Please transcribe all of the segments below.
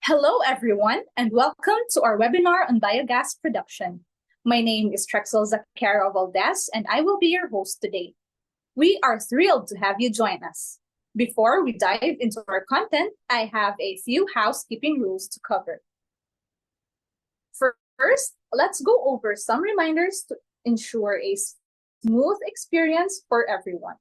Hello, everyone, and welcome to our webinar on biogas production. My name is Trexel Zacaro Valdez, and I will be your host today. We are thrilled to have you join us. Before we dive into our content, I have a few housekeeping rules to cover. First, let's go over some reminders to ensure a smooth experience for everyone.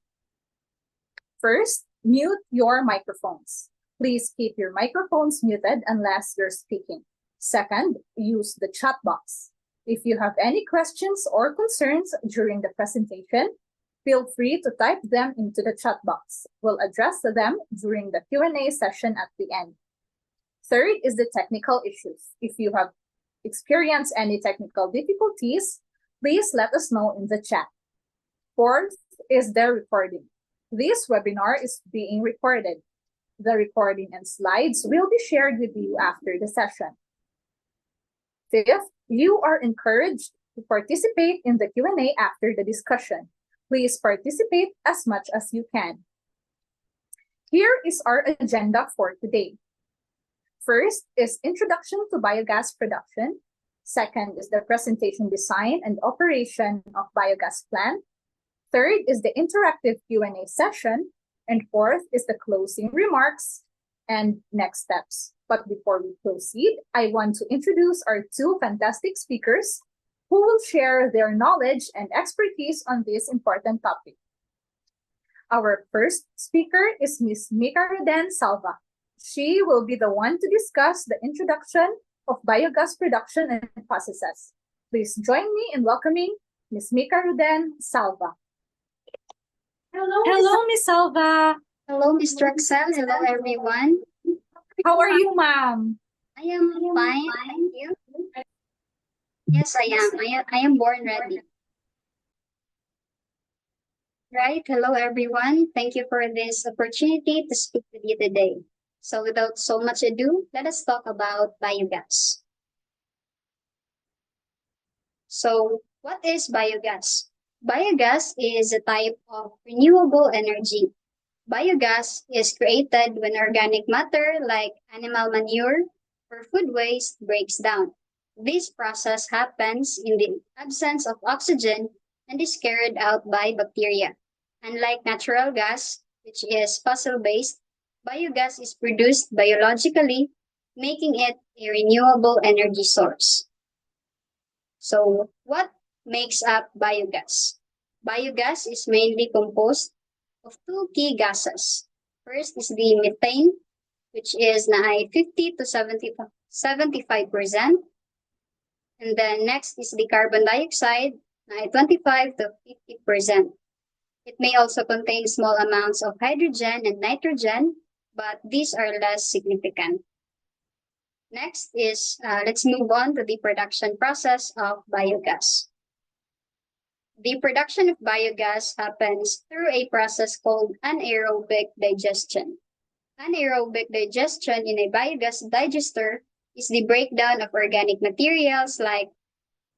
First, mute your microphones. Please keep your microphones muted unless you're speaking. Second, use the chat box. If you have any questions or concerns during the presentation, feel free to type them into the chat box. We'll address them during the Q&A session at the end. Third is the technical issues. If you have experienced any technical difficulties, please let us know in the chat. Fourth is the recording. This webinar is being recorded. The recording and slides will be shared with you after the session. Fifth, you are encouraged to participate in the Q&A after the discussion. Please participate as much as you can. Here is our agenda for today. First is introduction to biogas production. Second is the presentation design and operation of biogas plant. Third is the interactive Q&A session. And fourth is the closing remarks and next steps. But before we proceed, I want to introduce our two fantastic speakers who will share their knowledge and expertise on this important topic. Our first speaker is Ms. Mica Roden Salva. She will be the one to discuss the introduction of biogas production and processes. Please join me in welcoming Ms. Mica Roden Salva. Hello, Ms. Salva. Hello, Ms. Trexel. Hello, everyone. How are you, ma'am? I am fine, thank you. Yes, I am. I am born ready. Right. Hello, everyone. Thank you for this opportunity to speak with you today. So without so much ado, let us talk about biogas. So what is biogas? Biogas is a type of renewable energy. Biogas is created when organic matter like animal manure or food waste breaks down. This process happens in the absence of oxygen and is carried out by bacteria. Unlike natural gas, which is fossil-based, biogas is produced biologically, making it a renewable energy source. So, what makes up biogas? Biogas is mainly composed of two key gases. First is the methane, which is na 50 to 75%. And then next is the carbon dioxide, na 25 to 50%. It may also contain small amounts of hydrogen and nitrogen, but these are less significant. Next is, let's move on to the production process of biogas. The production of biogas happens through a process called anaerobic digestion. Anaerobic digestion in a biogas digester is the breakdown of organic materials like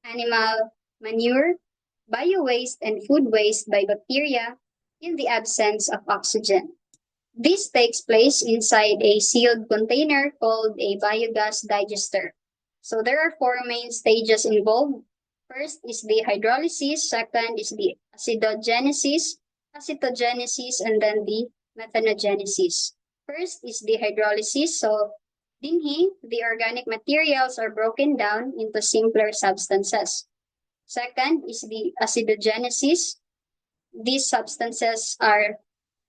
animal manure, bio-waste, and food waste by bacteria in the absence of oxygen. This takes place inside a sealed container called a biogas digester. So there are four main stages involved. First is the hydrolysis, second is the acidogenesis, and then the methanogenesis. First is the hydrolysis. So dinhi, the organic materials are broken down into simpler substances. Second is the acidogenesis. These substances are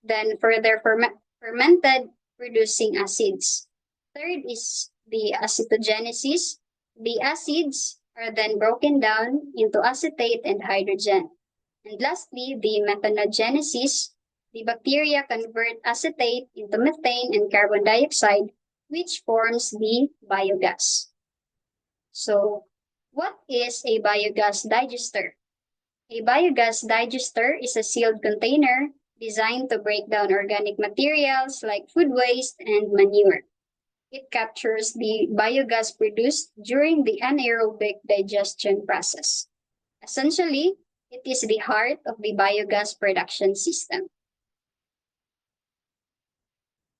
then further fermented, producing acids. Third is the acetogenesis. The acids are then broken down into acetate and hydrogen. And lastly, the methanogenesis. The bacteria convert acetate into methane and carbon dioxide, which forms the biogas. So, what is a biogas digester? A biogas digester is a sealed container designed to break down organic materials like food waste and manure. It captures the biogas produced during the anaerobic digestion process. Essentially, it is the heart of the biogas production system.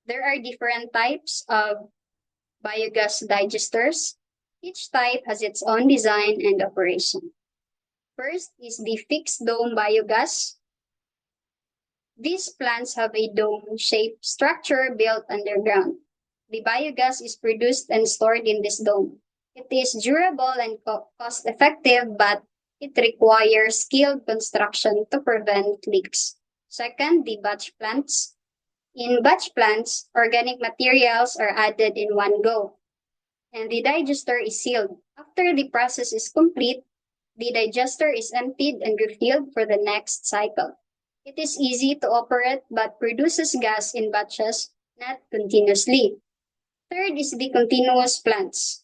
There are different types of biogas digesters. Each type has its own design and operation. First is the fixed dome biogas. These plants have a dome-shaped structure built underground. The biogas is produced and stored in this dome. It is durable and cost-effective, but it requires skilled construction to prevent leaks. Second, the batch plants. In batch plants, organic materials are added in one go, and the digester is sealed. After the process is complete, the digester is emptied and refilled for the next cycle. It is easy to operate but produces gas in batches, not continuously. Third is the continuous plants.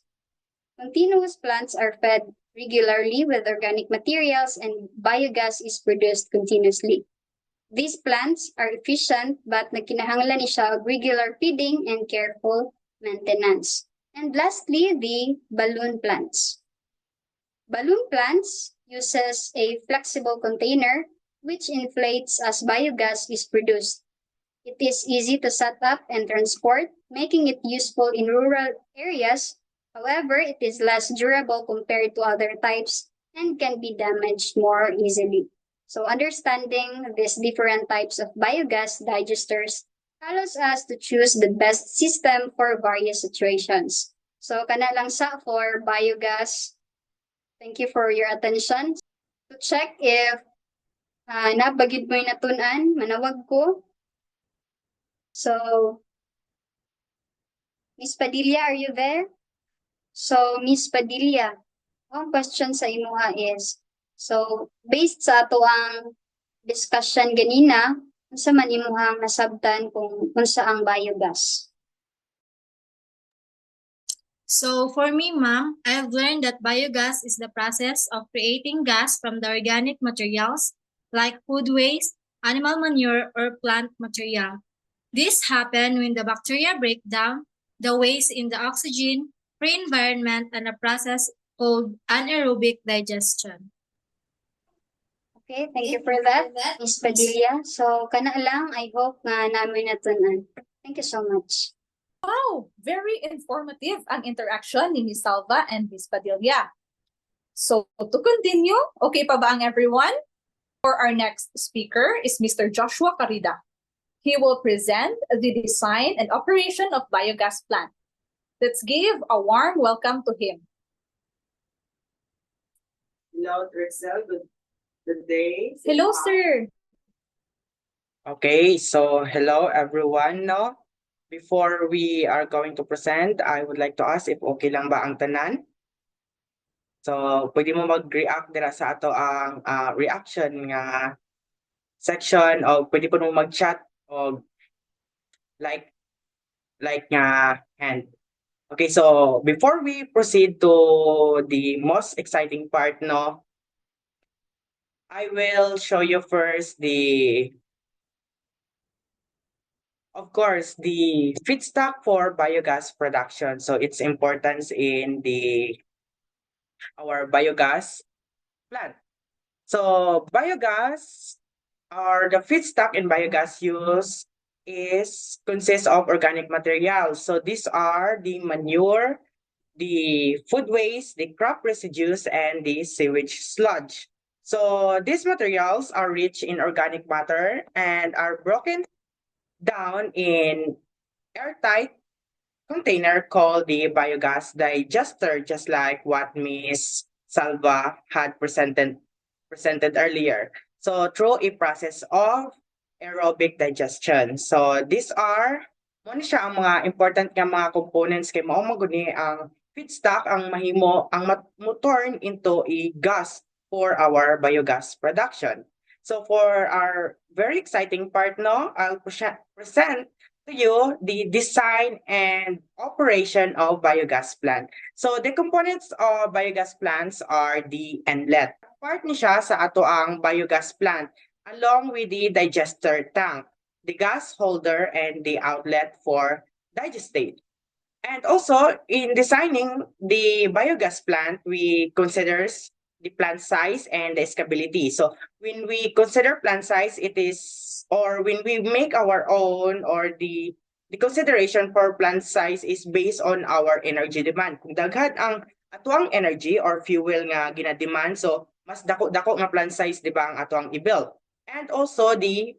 Continuous plants are fed regularly with organic materials and biogas is produced continuously. These plants are efficient but nagkinahanglan ni siya og regular feeding and careful maintenance. And lastly, the balloon plants. Balloon plants uses a flexible container which inflates as biogas is produced. It is easy to set up and transport, making it useful in rural areas. However, it is less durable compared to other types and can be damaged more easily. So understanding these different types of biogas digesters allows us to choose the best system for various situations. So kana lang sa for biogas. Thank you for your attention. To check if nabagid mo yung natunan, manawag ko. So, Miss Padilla, are you there? So, Miss Padilla, ang question sa imuha is, so, based sa ato ang discussion ganina, unsa man imuhang nasabtan kung unsa ang biogas? So for me, ma'am, I've learned that biogas is the process of creating gas from the organic materials like food waste, animal manure, or plant material. This happens when the bacteria break down the waste in the oxygen free environment and a process called anaerobic digestion. Okay, thank you for that, Miss Padilla. So, kana lang, I hope na namin natunan. Thank you so much. Wow, very informative ang interaction ni Miss Salva and Miss Padilla. So, to continue, okay pa ba ang everyone? For our next speaker is Mr. Joshua Carida. He will present the design and operation of biogas plant. Let's give a warm welcome to him. Hello, Drexel. Good day. Hello, sir. Okay, so hello everyone, no? Before we are going to present, I would like to ask if okay lang ba ang tanan? So, pwede mo mag-react dira sa ato ang reaction nga section o pwede po mo mag-chat o like nga hand. Okay, so before we proceed to the most exciting part, no, I will show you first of course, the feedstock for biogas production. So its importance in our biogas plant. So biogas or the feedstock in biogas use consists of organic materials. So these are the manure, the food waste, the crop residues, and the sewage sludge. So these materials are rich in organic matter and are broken down in airtight container called the biogas digester, just like what Miss Salva had presented earlier. So through a process of aerobic digestion. So these are mo siya ang mga important nga mga components kay mao maguni ang feedstock ang mahimo ang mo-turn into a gas for our biogas production. So for our very exciting part, no, I'll present to you the design and operation of biogas plant. So the components of biogas plants are the inlet. Part ni siya sa ato ang biogas plant along with the digester tank, the gas holder, and the outlet for digestate. And also, in designing the biogas plant, we consider the plant size and the scalability. So when we consider plant size, it is, or when we make our own or the the consideration for plant size is based on our energy demand. Kung daghan ang atuang energy or fuel nga gina-demand, so mas dako-dako nga plant size, di ba, ang atuang i-build. And also the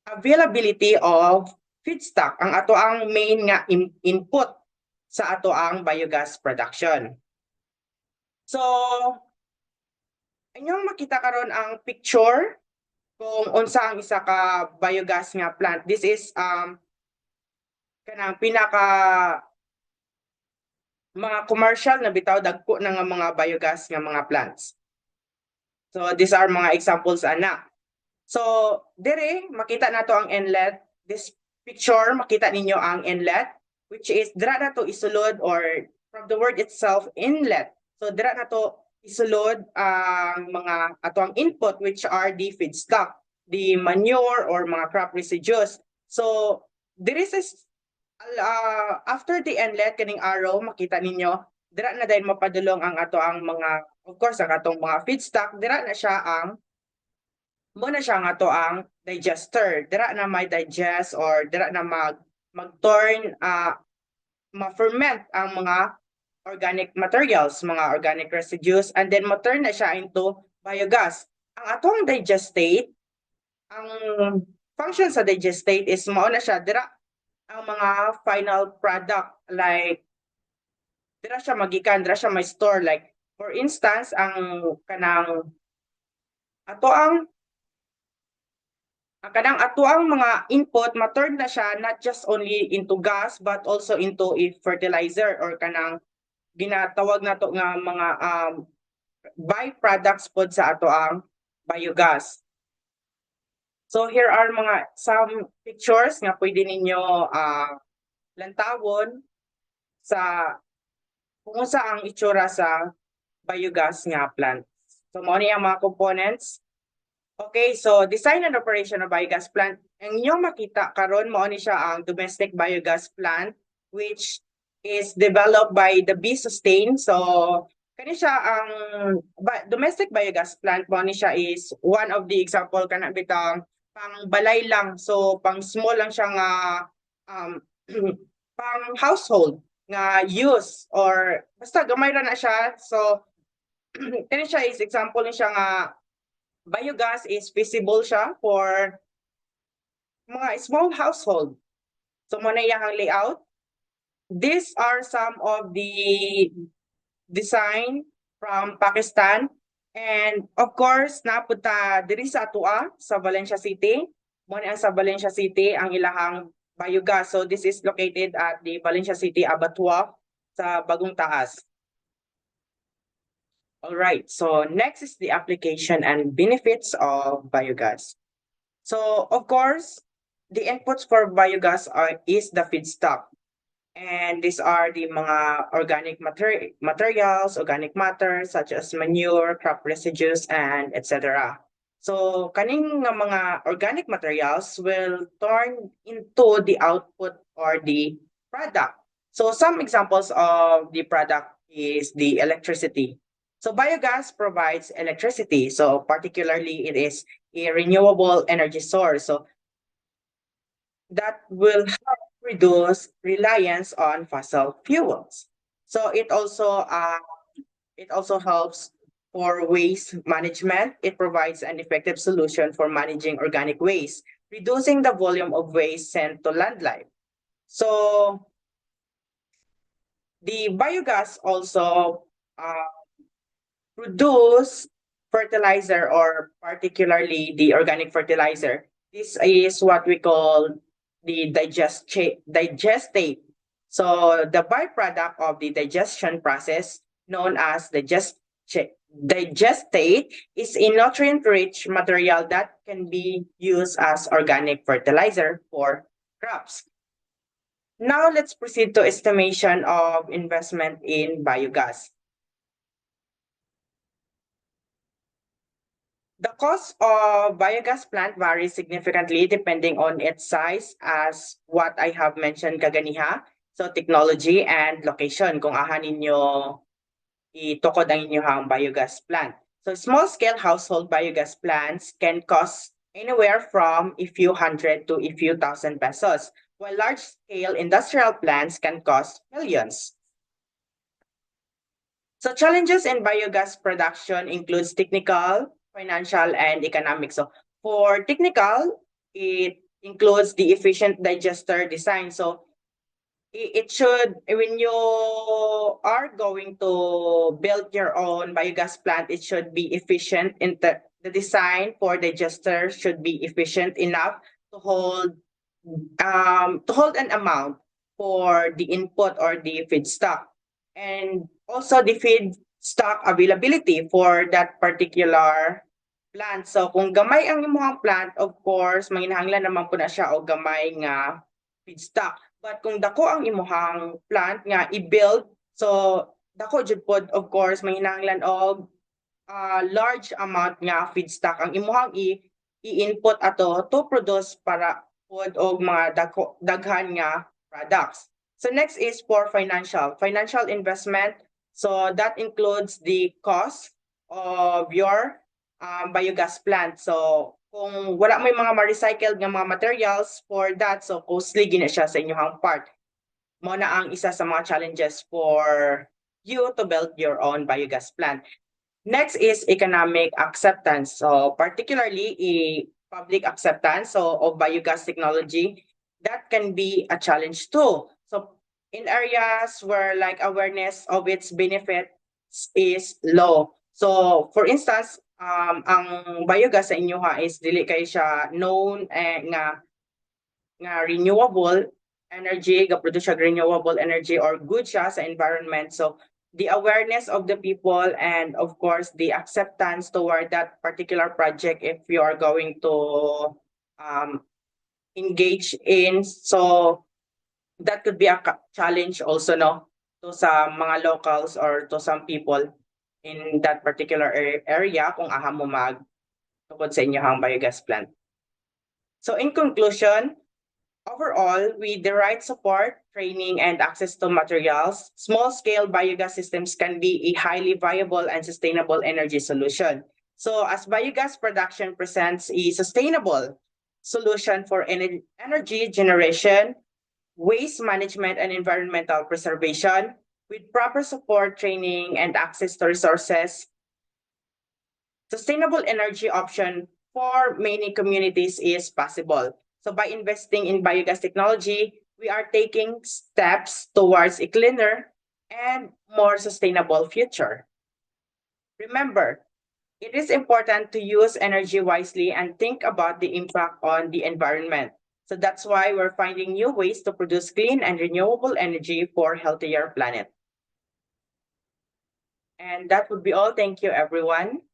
availability of feedstock, ang atuang main nga input sa atuang biogas production. So, inyong makita karon ang picture kung unsa ang isa ka biogas nga plant. This is kanang pinaka mga commercial na bitaw dagko na nga mga biogas nga mga plants. So these are mga examples ana. So dire makita nato ang inlet. This picture makita ninyo ang inlet, which is dira na to isulod, or from the word itself, inlet. So dira na to isulod ang mga atong input, which are the feedstock, the manure or mga crop residues. So there is after the inlet kaning arrow makita ninyo, dira na dahil mapadulong ang ato ang mga, of course, ang atong mga feedstock. Dira na siya ang muna siya nga to ang digester. Dira na may digest, or dira na mag-turn, ma-ferment ang mga organic materials, mga organic residues, and then ma-turn na siya into biogas. Ang atong digestate, ang function sa digestate is mao na siya dira ang mga final product, like dira siya magikan, dira siya may store, like for instance ang kanang kanang mga input ma-turn na siya not just only into gas but also into a fertilizer, or kanang ginatawag nato nga mga byproducts pod sa ato ang biogas. So here are some pictures nga pwede ninyo lantawon sa kung sa ang itsura sa biogas nga plant. So mao ni ang mga components. Okay, so design and operation of biogas plant. Ang inyong makita karon mao ni siya ang domestic biogas plant, which is developed by the Bee Sustain. So kani siya ang domestic biogas plant, mao ni siya is one of the example kana bitang pang balay lang, so pang small lang siya nga pang household nga use, or basta gamay ra na siya. So kani siya is example ni siya nga biogas is feasible siya for mga small household. So mo na iyang layout. These are some of the design from Pakistan. And of course, napunta diri sa atua sa Valencia City. Mo ang sa Valencia City ang ilahang biogas. So this is located at the Valencia City Abattoir sa Bagong Taas. All right, so next is the application and benefits of biogas. So of course, the inputs for biogas is the feedstock. And these are the mga organic materials, organic matter, such as manure, crop residues, and etc. So kaning nga mga organic materials will turn into the output or the product. So some examples of the product is the electricity. So biogas provides electricity. So particularly it is a renewable energy source. So that will help reduce reliance on fossil fuels. So it also helps for waste management. It provides an effective solution for managing organic waste, reducing the volume of waste sent to landfill. So the biogas also produce fertilizer, or particularly the organic fertilizer. This is what we call the digestate. So the byproduct of the digestion process, known as digestate, is a nutrient-rich material that can be used as organic fertilizer for crops. Now let's proceed to estimation of investment in biogas. The cost of biogas plant varies significantly depending on its size, as what I have mentioned kaganiha. So technology and location kung aha ninyo itukod ang inyong biogas plant. So small-scale household biogas plants can cost anywhere from a few hundred to a few thousand pesos, while large-scale industrial plants can cost millions. So challenges in biogas production includes technical, financial, and economic. So for technical, it includes the efficient digester design. So it should, when you are going to build your own biogas plant, it should be efficient in the design for digester should be efficient enough to hold an amount for the input or the feedstock, and also the feedstock availability for that particular plant. So kung gamay ang imong plant, of course manginahanglan naman po na siya og gamay nga feedstock. But kung dako ang imuhang plant nga i-build, so dako jud pod, of course manginahanglan og large amount nga feedstock ang imuhang i-input ato to produce para pod og mga daghan nga products. So next is for financial investment. So that includes the cost of your biogas plant. So kung wala may mga ma-recycled nga mga materials for that, so costly gina siya sa inyong part. Mo na ang isa sa mga challenges for you to build your own biogas plant. Next is economic acceptance. So particularly public acceptance of biogas technology, that can be a challenge too. So in areas where like awareness of its benefits is low. So for instance, ang biogas sa inyo is dili kay siya known nga renewable energy, ga-produce siya renewable energy or good siya sa environment. So the awareness of the people and of course the acceptance toward that particular project, if you are going to engage in, so that could be a challenge also, no, to sa mga locals or to some people in that particular area kung aha mo tungkol sa inyong biogas plant. So in conclusion, overall, with the right support, training, and access to materials, small-scale biogas systems can be a highly viable and sustainable energy solution. So as biogas production presents a sustainable solution for energy generation, waste management, and environmental preservation, with proper support, training, and access to resources, sustainable energy option for many communities is possible. So by investing in biogas technology, we are taking steps towards a cleaner and more sustainable future. Remember, it is important to use energy wisely and think about the impact on the environment. So that's why we're finding new ways to produce clean and renewable energy for a healthier planet. And that would be all. Thank you, everyone.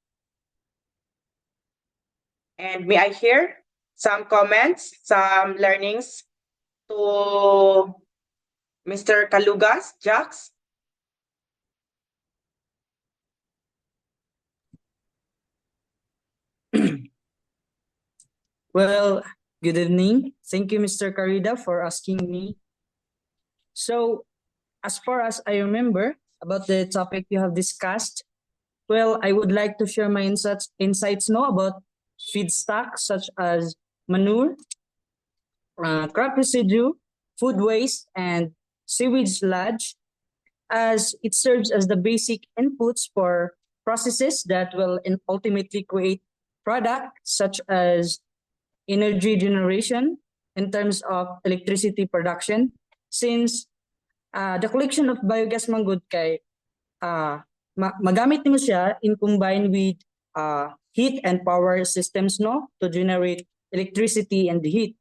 And may I hear some comments, some learnings to Mr. Kalugas, Jax? Well, good evening. Thank you, Mr. Carida, for asking me. So, as far as I remember about the topic you have discussed, well, I would like to share my insights now about feedstock such as manure, crop residue, food waste, and sewage sludge, as it serves as the basic inputs for processes that will ultimately create products such as energy generation in terms of electricity production, since the collection of biogas manggod kay magamit mo siya in combine with heat and power systems, no, to generate electricity and heat.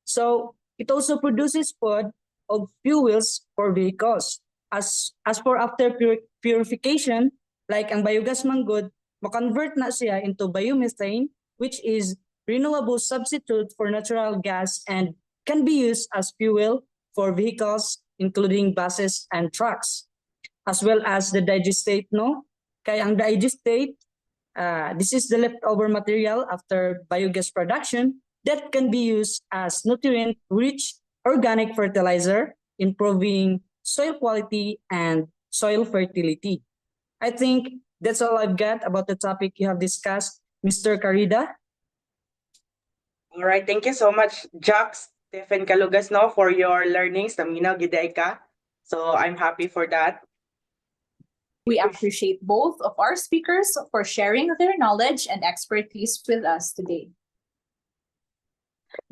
So it also produces food of fuels for vehicles. As for after purification, like ang biogas manggod, ma-convert na siya into biomethane, which is renewable substitute for natural gas and can be used as fuel for vehicles, including buses and trucks, as well as the digestate, no? Kaya ang digestate, this is the leftover material after biogas production that can be used as nutrient-rich organic fertilizer, improving soil quality and soil fertility. I think that's all I've got about the topic you have discussed, Mr. Carida. All right, thank you so much, Jax. Stephen Kalugas, no, for your learnings. Naminaw giday ka. So I'm happy for that. We appreciate both of our speakers for sharing their knowledge and expertise with us today.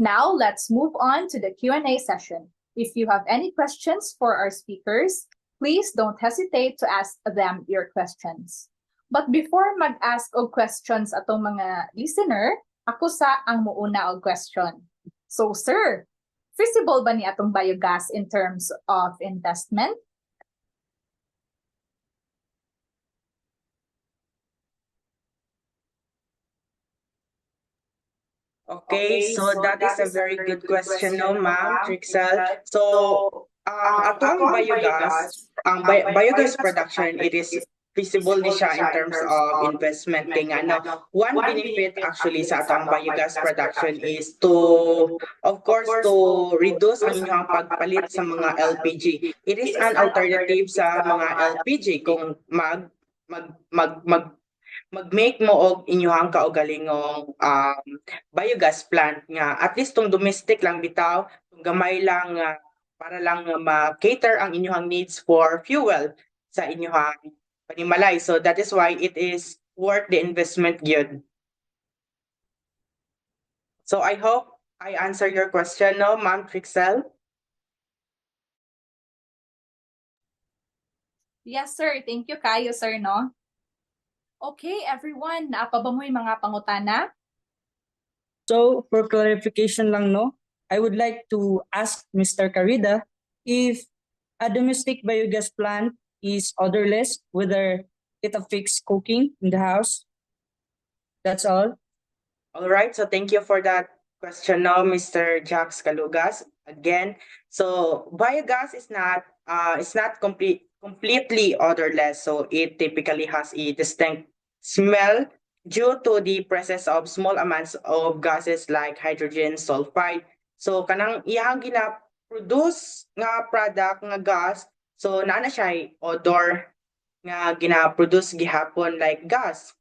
Now, let's move on to the Q&A session. If you have any questions for our speakers, please don't hesitate to ask them your questions. But before mag-ask og questions atong mga listener, ako sa ang muuna og question. So, sir, feasible ba ni atong biogas in terms of investment? Okay, so that is a very good question, no, Ma'am Trixel. So, atong biogas, biogas production, it is feasible ni siya in terms of investment. Kaya nga, no, one benefit actually sa atong biogas production is to, of course, to reduce ang inyong pagpalit sa mga LPG. It is an alternative sa mga LPG kung mag-make mo og inyong kaugalingong biogas plant nga at least tong domestic lang bitaw, tong gamay lang para lang ma-cater ang inyong needs for fuel sa inyong panimalay. So that is why it is worth the investment gyud. So I hope I answer your question, no, Ma'am Trixel? Yes, sir. Thank you kayo, sir, no? Okay, everyone. Naapa ba mo yung mga pangutana? So, for clarification lang, no, I would like to ask Mr. Carida if a domestic biogas plant is odorless, whether it affects cooking in the house. That's all. All right, so thank you for that question now, Mr. Jax Kalugas. Again, so biogas is not completely odorless, so it typically has a distinct smell due to the presence of small amounts of gases like hydrogen sulfide. So kanang iyang gina-produce nga product nga gas, so naa na siya odor nga gina-produce gihapon like gas.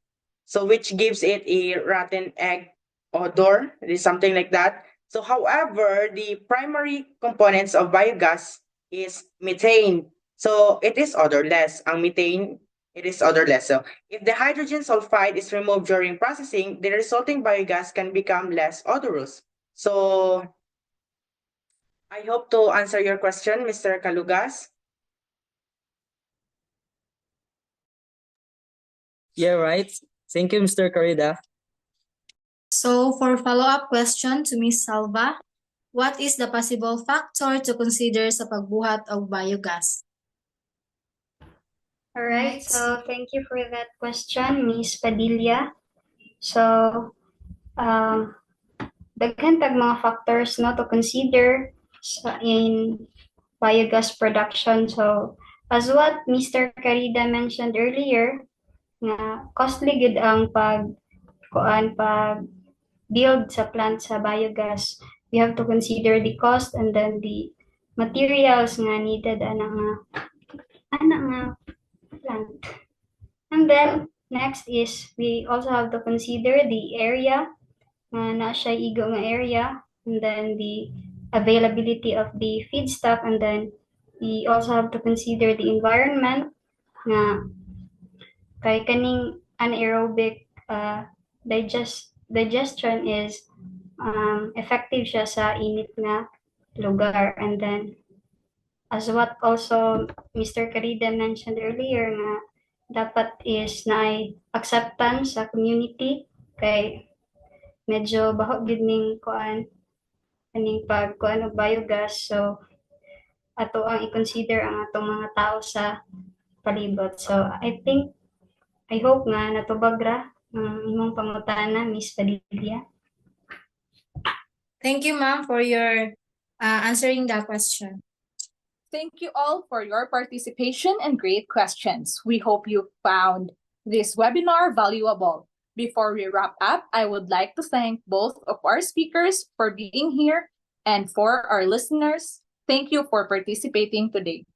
So which gives it a rotten egg odor, it is something like that. So however, the primary components of biogas is methane. So it is odorless. Ang methane, it is odorless. So if the hydrogen sulfide is removed during processing, the resulting biogas can become less odorous. So I hope to answer your question, Mr. Kalugas. Yeah, right. Thank you, Mr. Carida. So for follow-up question to Ms. Salva, what is the possible factor to consider sa pagbuhat og biogas? All right, so thank you for that question, Ms. Padilla. So, daghan tag mga factors no to consider in biogas production. So, as what Mr. Carida mentioned earlier, nga costly gid ang pag build sa plant sa biogas. We have to consider the cost and then the materials nga needed ana nga plant. And then next is we also have to consider the area nga na siya igo nga area, and then the availability of the feedstock, and then we also have to consider the environment nga kay kaning anaerobic digestion is effective siya sa init na lugar. And then as what also Mr. Carida mentioned earlier nga dapat is na acceptance sa community kay medyo baho gid ning kaning pagkuan og biogas, so ato ang i-consider ang atong mga tao sa palibot. So I hope nga natubag ra ang imong pangutana, Ms. Padilla. Thank you, ma'am, for your answering that question. Thank you all for your participation and great questions. We hope you found this webinar valuable. Before we wrap up, I would like to thank both of our speakers for being here, and for our listeners, thank you for participating today.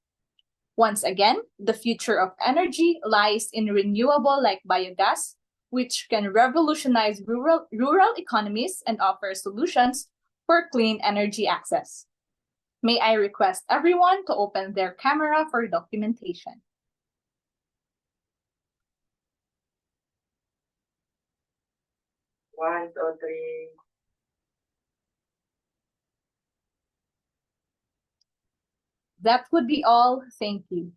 Once again, the future of energy lies in renewable like biogas, which can revolutionize rural economies and offer solutions for clean energy access. May I request everyone to open their camera for documentation. One, two, three. That would be all. Thank you.